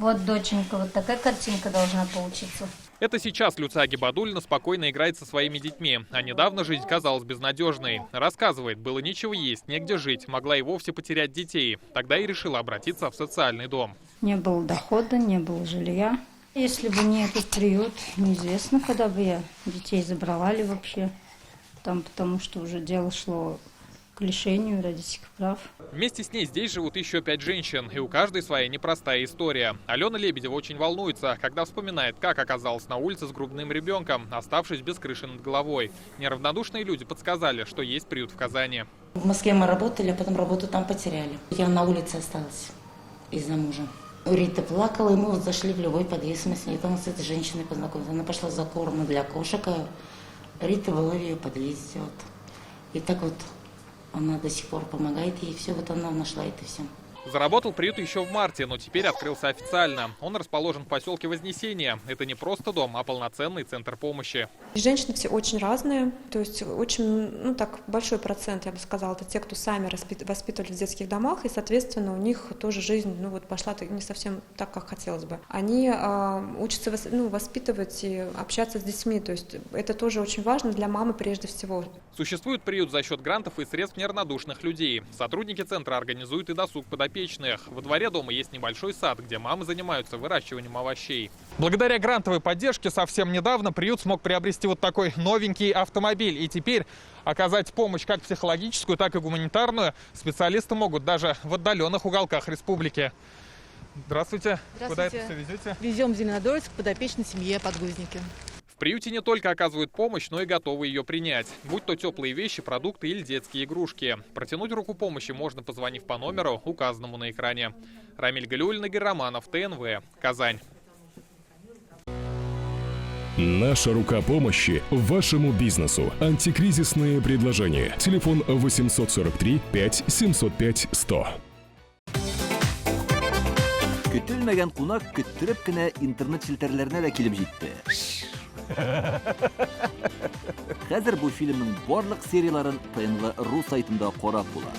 Вот, доченька, вот такая картинка должна получиться. Это сейчас Люция Гибадульна спокойно играет со своими детьми. А недавно жизнь казалась безнадежной. Рассказывает, было нечего есть, негде жить, могла и вовсе потерять детей. Тогда и решила обратиться в социальный дом. Не было дохода, не было жилья. Если бы не этот приют, неизвестно, когда бы я детей забрала ли вообще. Там, потому что уже дело шло к лишению родительских прав. Вместе с ней здесь живут еще 5 женщин, и у каждой своя непростая история. Алена Лебедева очень волнуется, когда вспоминает, как оказалась на улице с грудным ребенком, оставшись без крыши над головой. Неравнодушные люди подсказали, что есть приют в Казани. В Москве мы работали, а потом работу там потеряли. Я на улице осталась из-за мужа. Рита плакала, и мы вот зашли в любой подъезд, мы с ней там с этой женщиной познакомились. Она пошла за кормом для кошек, а Рита была в ее подъезде. Вот. И так вот она до сих пор помогает ей, все, вот она нашла это все. Заработал приют еще в марте, но теперь открылся официально. Он расположен в поселке Вознесение. Это не просто дом, а полноценный центр помощи. Женщины все очень разные, то есть очень, большой процент, я бы сказала, это те, кто сами воспитывали в детских домах, и, соответственно, у них тоже жизнь, пошла не совсем так, как хотелось бы. Они учатся воспитывать и общаться с детьми, то есть это тоже очень важно для мамы прежде всего. Существует приют за счет грантов и средств неравнодушных людей. Сотрудники центра организуют и досуг подопечных. Во дворе дома есть небольшой сад, где мамы занимаются выращиванием овощей. Благодаря грантовой поддержке совсем недавно приют смог приобрести вот такой новенький автомобиль. И теперь оказать помощь как психологическую, так и гуманитарную специалисты могут даже в отдаленных уголках республики. Здравствуйте. Здравствуйте. Куда это все везете? Везем в Зеленодольск подопечной семье Подгузники. В приюте не только оказывают помощь, но и готовы ее принять. Будь то теплые вещи, продукты или детские игрушки. Протянуть руку помощи можно, позвонив по номеру, указанному на экране. Рамиль Галиуллин, Игорь Романов, ТНВ, Казань. Наша рука помощи вашему бизнесу. Антикризисные предложения. Телефон 843 5 705 100. Көтелмәгән кунак көттүреп кенә интернет челтәрләренә дә килеп җитте. Хәзер бу фильмның барлык серияларын ТНВ.ру сайтында карап була.